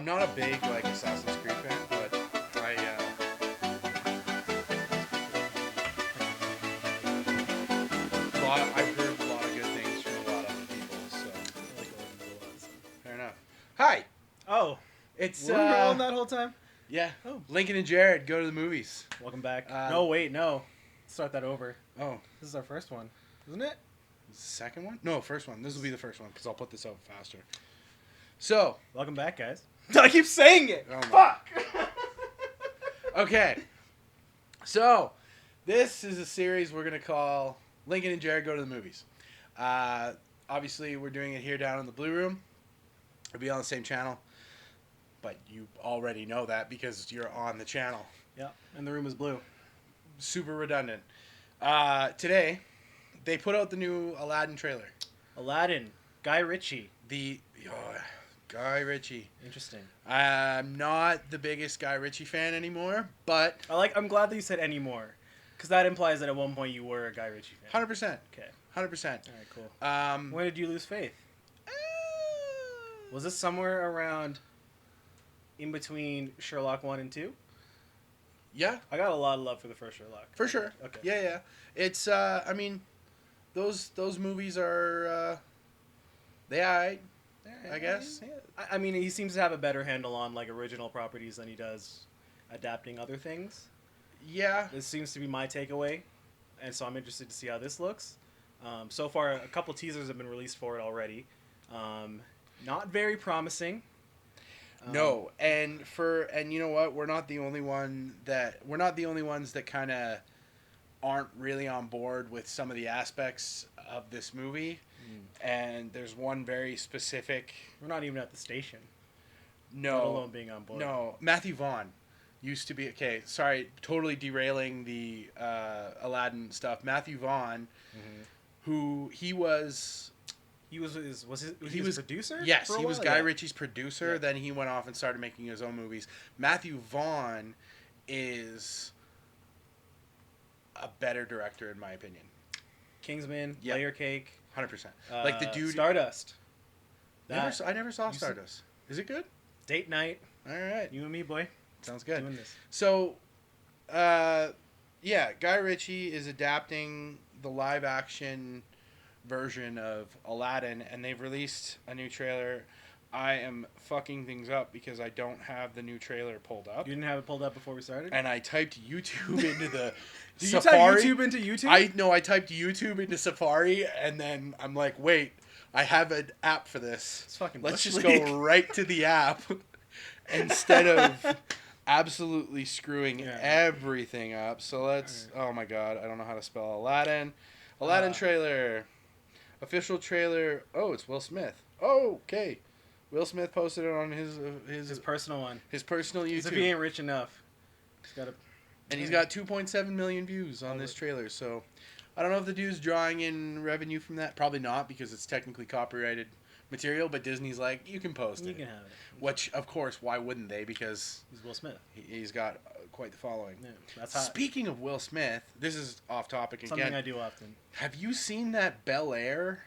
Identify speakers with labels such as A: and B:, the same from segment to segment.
A: I'm not a big like Assassin's Creed fan, but I've heard a lot of good things from a lot of people. So
B: I like Aladdin a lot. So.
A: fair enough. Hi,
B: Oh,
A: it's
B: were we rolling that whole time?
A: yeah.
B: Oh.
A: Lincoln and Jared go to the movies.
B: Welcome back.
A: No,
B: wait, no. Start that over.
A: Oh,
B: This is our first one, isn't it?
A: second one? No, first one. This will be the first one because I'll put this out faster. So,
B: Welcome back, guys. I keep saying it.
A: Oh my-
B: Fuck.
A: okay. So, this is a series we're gonna call Lincoln and Jared Go to the Movies. Obviously, we're doing it here down in the Blue Room. It'll be on the same channel, but you already know that because you're on the channel.
B: Yeah, and the room is blue.
A: Super redundant. Today, they put out the new Aladdin trailer.
B: Aladdin, Guy Ritchie.
A: Guy Ritchie.
B: Interesting.
A: I'm not the biggest Guy Ritchie fan anymore, but
B: I'm glad that you said anymore, because that implies that at one point you were a Guy Ritchie fan.
A: 100%.
B: Okay.
A: 100%.
B: All right, cool. When did you lose faith? Was this somewhere around in between Sherlock 1 and 2?
A: Yeah,
B: I got a lot of love for the first Sherlock.
A: for sure.
B: Okay.
A: Yeah. It's I mean, those movies are I guess.
B: Yeah. I mean, he seems to have a better handle on like original properties than he does adapting other things.
A: Yeah.
B: This seems to be my takeaway, and so I'm interested to see how this looks. So far, a couple teasers have been released for it already. Not very promising.
A: No, and you know what? We're not the only ones that kind of aren't really on board with some of the aspects of this movie. And there's one very specific.
B: We're not even at the station.
A: No,
B: let alone being on board.
A: No, Matthew Vaughn used to be okay. Sorry, totally derailing the Aladdin stuff. Matthew Vaughn, who he was his
B: producer?
A: Yes, he was Guy Ritchie's producer.
B: Yeah.
A: Then he went off and started making his own movies. Matthew Vaughn is a better director, in my opinion.
B: Kingsman,
A: Yep.
B: Layer Cake,
A: 100%. Like the dude.
B: Stardust.
A: I never saw Stardust. Is it good?
B: Date night.
A: All right.
B: You and me, boy.
A: Sounds good.
B: Doing this.
A: So, yeah, Guy Ritchie is adapting the live action version of Aladdin, and they've released a new trailer. I am fucking things up because I don't have the new trailer pulled up.
B: You didn't have it pulled up before we started?
A: And I typed YouTube into the
B: Did
A: Safari.
B: you type YouTube into YouTube?
A: I typed YouTube into Safari, and then I'm like, wait, I have an app for this.
B: It's fucking
A: Let's
B: Bush
A: just
B: League.
A: go right to the app instead of absolutely screwing everything up. So let's.
B: Right.
A: Oh my god, I don't know how to spell Aladdin. Aladdin trailer, official trailer. Oh, it's Will Smith. Oh, okay. Will Smith posted it on his
B: personal one.
A: His personal YouTube.
B: If he ain't rich enough, he's got to.
A: And he's got 2.7 million views on this trailer. So I don't know if the dude's drawing in revenue from that. Probably not, because it's technically copyrighted material. But Disney's like, you can post it.
B: You can have it.
A: Which, of course, why wouldn't they? Because
B: he's Will Smith.
A: He's got quite the following.
B: Yeah, that's hot.
A: Speaking of Will Smith, this is off topic again.
B: Something I do often.
A: Have you seen that Bel Air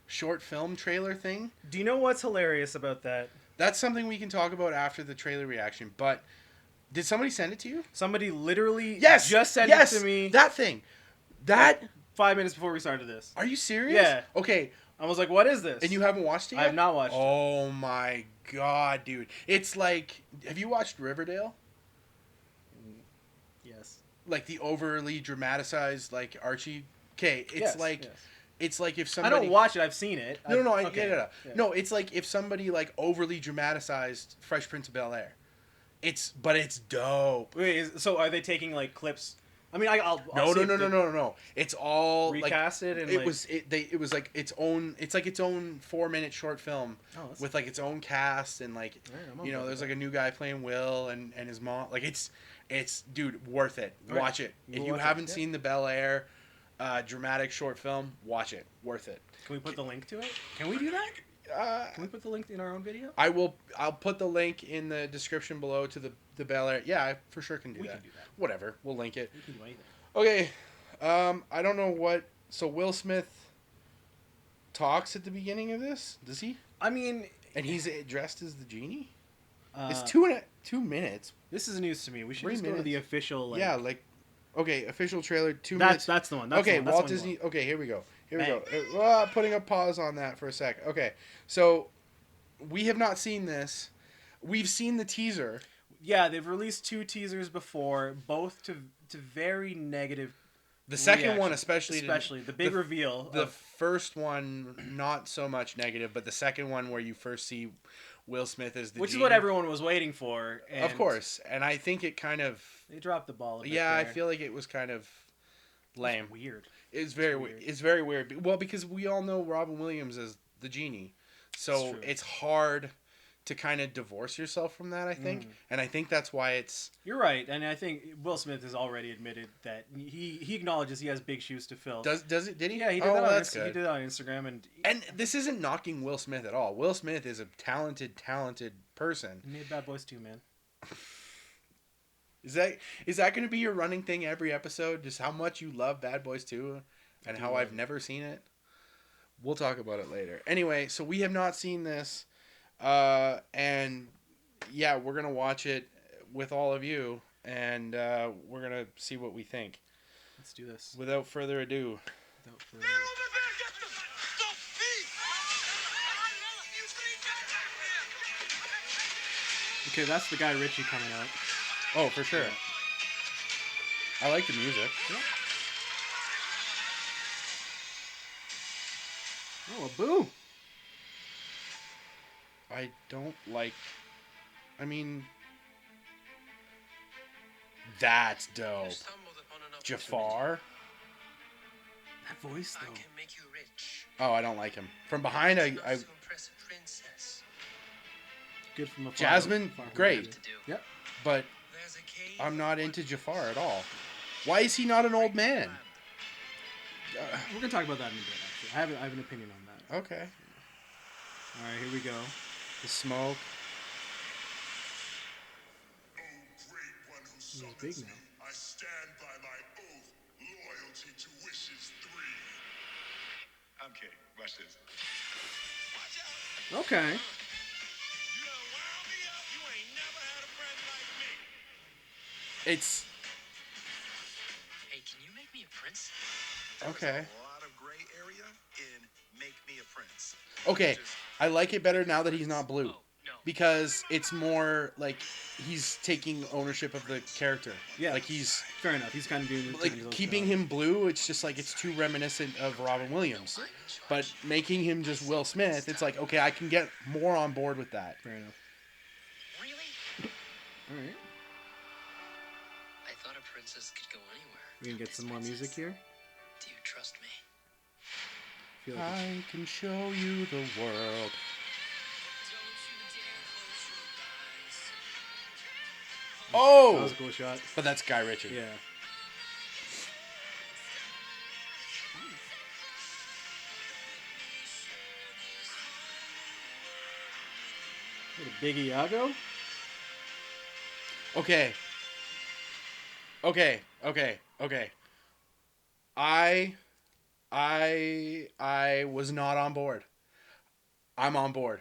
A: short film trailer thing?
B: Do you know what's hilarious about that?
A: That's something we can talk about after the trailer reaction. But did somebody send it to you?
B: Somebody literally
A: just
B: sent it to me.
A: That thing. That
B: 5 minutes before we started this.
A: Are you serious?
B: Yeah.
A: Okay.
B: I was like, what is this?
A: And you haven't watched it yet?
B: I have not watched it.
A: Oh my god, dude. It's like, have you watched Riverdale?
B: Yes.
A: Like the overly dramatized, like Archie. Okay, it's
B: Yes,
A: like
B: yes.
A: it's like if somebody.
B: I don't watch it. I've seen it.
A: No.
B: Okay.
A: Yeah.
B: Yeah.
A: No, it's like if somebody like overly dramatized Fresh Prince of Bel Air. But it's dope.
B: Wait, so are they taking like clips? I mean, I'll
A: No.
B: see if they
A: No. It's all
B: recast
A: like,
B: it and
A: it
B: like...
A: was it was like its own. It's like its own 4-minute short film with like its own cast and like there's like a new guy playing Will and his mom. Like it's dude worth it. Watch it. If you haven't seen the Bel Air dramatic short film, watch it. Worth it.
B: Can we put the link to it? Can we do that? Can we put the link in our own video?
A: I'll put the link in the description below to the Bel Air. Yeah, I for sure can do that.
B: We can do that.
A: Whatever. We'll link it.
B: We can do anything.
A: Okay. I don't know what. So Will Smith talks at the beginning of this. Does he?
B: I mean,
A: And he's dressed as the genie? It's 2 minutes.
B: This is news to me. We should just go to the official. Like,
A: yeah, like, okay, official trailer. 2 minutes.
B: That's the one.
A: Okay, Walt Disney. Okay, here we go. Putting a pause on that for a sec. Okay, so we have not seen this. We've seen the teaser.
B: Yeah, they've released 2 teasers before, both to very negative.
A: The second one, especially
B: the big reveal.
A: The first one, not so much negative, but the second one where you first see Will Smith as the
B: which
A: genie,
B: is what everyone was waiting for. And
A: of course, and I think it kind of
B: they dropped the ball.
A: I feel like it was kind of lame.
B: It's weird.
A: It's very weird. It's very weird. Well, because we all know Robin Williams as the genie, so it's hard to kind of divorce yourself from that, I think. And I think that's why it's...
B: You're right. And I think Will Smith has already admitted that he acknowledges he has big shoes to fill.
A: Does it? Did he?
B: Yeah, he did that on Instagram. He did that on Instagram.
A: And this isn't knocking Will Smith at all. Will Smith is a talented person.
B: He made Bad Boys 2, man.
A: Is that going to be your running thing every episode? Just how much you love Bad Boys 2 and how I've never seen it? We'll talk about it later. Anyway, so we have not seen this. And yeah, we're going to watch it with all of you, and we're going to see what we think.
B: Let's do this.
A: Without further ado.
B: Okay, that's the Guy Ritchie coming out.
A: Oh, for sure. Yeah. I like the music.
B: Yeah. Oh, a boo!
A: I don't like... I mean... That's dope. Jafar?
B: That voice, though.
A: Oh, I don't like him. From behind, I...
B: Good from afar.
A: Jasmine, great.
B: Yep.
A: But I'm not into Jafar at all. Why is he not an old man?
B: We're going to talk about that in a bit, actually. I have an opinion on that.
A: Okay.
B: All right, here we go.
A: The smoke.
B: He's big now.
C: I stand by my oath, loyalty to wishes 3. I'm kidding. Watch this.
B: Okay.
A: It's...
C: Hey, can you make me a prince?
A: Okay.
C: There's a lot of gray area in Make Me a Prince.
A: Okay, I like it better now that he's not blue. Because it's more like he's taking ownership of the character.
B: Yeah.
A: Like he's...
B: Fair enough. He's kind of doing...
A: Like, keeping him blue, it's just like, it's too reminiscent of Robin Williams. But making him just Will Smith, it's like, okay, I can get more on board with that.
B: Fair enough.
C: Really?
B: Alright.
C: I thought a princess could go anywhere.
B: We can get some more music here.
C: Do you trust me?
A: I can show you the world. Oh!
B: That was a cool shot.
A: But that's Guy Ritchie.
B: Yeah. What a big Iago?
A: Okay. I was not on board. I'm on board.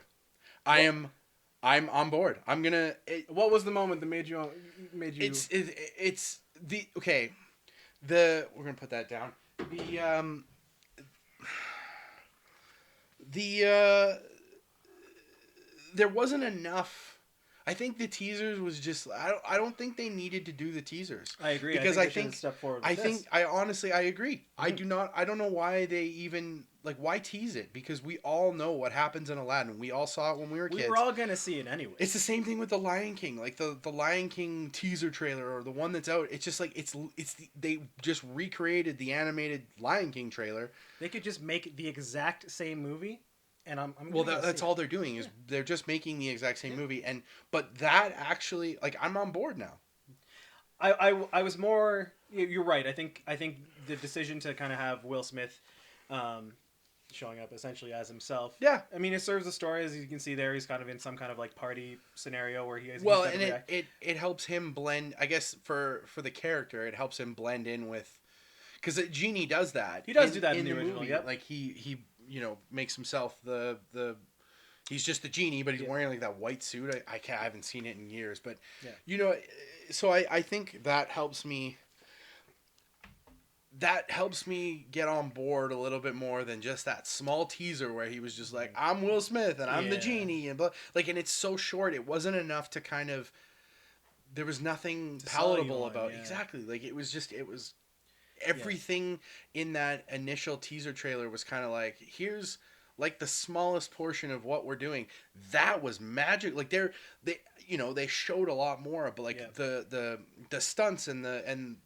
A: I'm on board. I'm gonna...
B: What was the moment that made you...
A: It's the... Okay. We're gonna put that down. There wasn't enough... I think the teasers was just... I don't think they needed to do the teasers.
B: I agree.
A: Because I think
B: I
A: honestly, I agree. I don't know why they even... Like, why tease it? Because we all know what happens in Aladdin. We all saw it when we were kids.
B: We were all going to see it anyway.
A: It's the same thing with The Lion King. Like, the Lion King teaser trailer or the one that's out. It's just like, they just recreated the animated Lion King trailer.
B: They could just make the exact same movie. And I'm
A: well, that's all they're doing is they're just making the exact same movie. But that actually, like, I'm on board now.
B: I was more... You're right. I think the decision to kind of have Will Smith... showing up essentially as himself.
A: Yeah.
B: I mean, it serves the story. As you can see there, he's kind of in some kind of like party scenario where he has...
A: Well, and it helps him blend, I guess, for the character, it helps him blend in with... Because Genie does that.
B: He does do that in the original,
A: movie.
B: Yep.
A: Like, he makes himself the He's just the genie, but he's wearing like that white suit. I haven't seen it in years, but you know, so I think that helps me. That helps me get on board a little bit more than just that small teaser where he was just like, "I'm Will Smith and I'm the genie," and like, and it's so short. It wasn't enough to kind of. There was nothing palatable about exactly. Like it was everything in that initial teaser trailer was kind of like, here's like the smallest portion of what we're doing. That was magic. Like they showed a lot more, but like the stunts and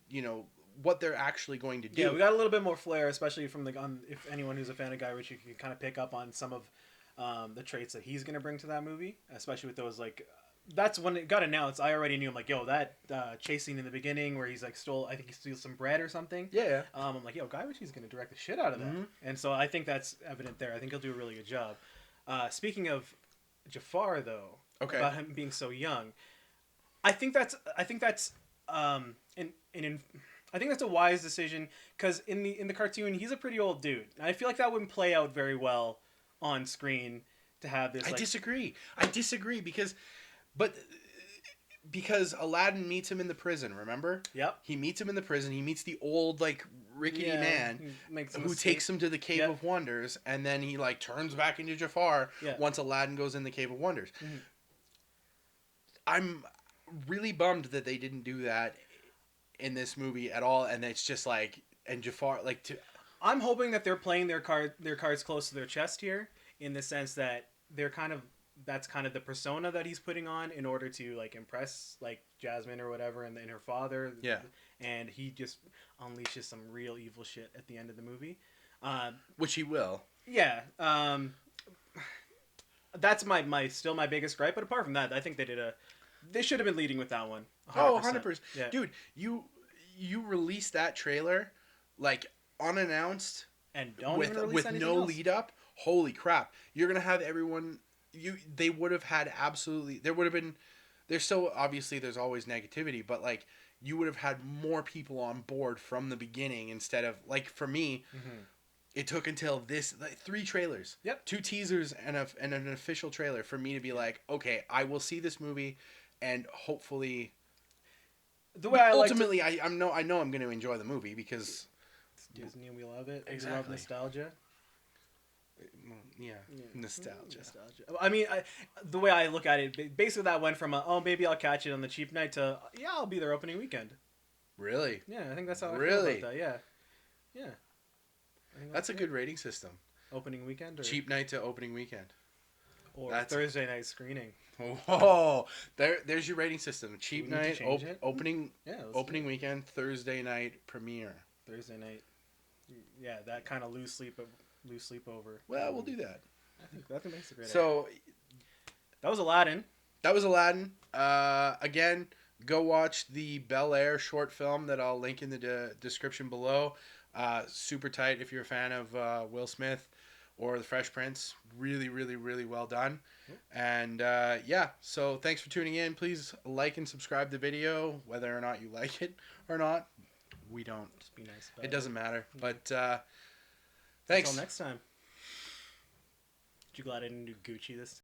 A: what they're actually going to do.
B: Yeah, we got a little bit more flair, especially from if anyone who's a fan of Guy Ritchie can kind of pick up on some of the traits that he's going to bring to that movie, especially with those like. That's when it got announced. I already knew. I'm like, yo, that chase scene in the beginning where he's like I think he steals some bread or something.
A: Yeah.
B: I'm like, yo, Guy Ritchie's gonna direct the shit out of that, and so I think that's evident there. I think he'll do a really good job. Speaking of Jafar, though, about him being so young, I think that's I think that's a wise decision because in the cartoon he's a pretty old dude. And I feel like that wouldn't play out very well on screen to have this.
A: I disagree because Aladdin meets him in the prison, remember?
B: Yep.
A: He meets him in the prison. He meets the old, like, rickety man who takes him to the Cave of Wonders, and then he, like, turns back into Jafar once Aladdin goes in the Cave of Wonders. Mm-hmm. I'm really bummed that they didn't do that in this movie at all, and it's just, like, and Jafar, like...
B: I'm hoping that they're playing their cards close to their chest here, in the sense that they're kind of... That's kind of the persona that he's putting on in order to like impress like Jasmine or whatever and her father.
A: Yeah. And
B: he just unleashes some real evil shit at the end of the movie.
A: Which he will.
B: Yeah. That's my biggest gripe. But apart from that, I think they should have been leading with that one.
A: 100%. Oh, 100%. Yeah. Dude, you released that trailer like unannounced
B: and don't with
A: no
B: else.
A: Lead up. Holy crap. You're going to have everyone... They would have had absolutely... There would have been... There's so... Obviously, there's always negativity, but, like, you would have had more people on board from the beginning instead of... Like, for me, it took until this... Like, 3 trailers.
B: Yep.
A: 2 teasers and an official trailer for me to be like, okay, I will see this movie and hopefully...
B: The way I
A: ultimately, I know I'm going to enjoy the movie because...
B: It's Disney and we love it.
A: Exactly.
B: We love nostalgia.
A: Yeah, nostalgia.
B: I mean, the way I look at it, basically that went from maybe I'll catch it on the cheap night to I'll be there opening weekend.
A: Really?
B: Yeah, I think that's how I feel about that. Yeah.
A: That's a good rating system.
B: Opening weekend or
A: cheap night to opening weekend,
B: or Thursday night screening.
A: Oh, there's your rating system. Cheap night, opening weekend, Thursday night premiere.
B: Thursday night. Yeah, that kind of loose sleepover.
A: Well, we'll do that.
B: I think that's a great idea.
A: So,
B: that was Aladdin.
A: Again, go watch the Bel Air short film that I'll link in the description below. Super tight if you're a fan of Will Smith or The Fresh Prince. Really, really, really well done. And so thanks for tuning in. Please like and subscribe the video, whether or not you like it or not. We don't.
B: Just be nice about
A: it. It doesn't matter. But thanks.
B: Until next time. Did you glad I didn't do Gucci this time?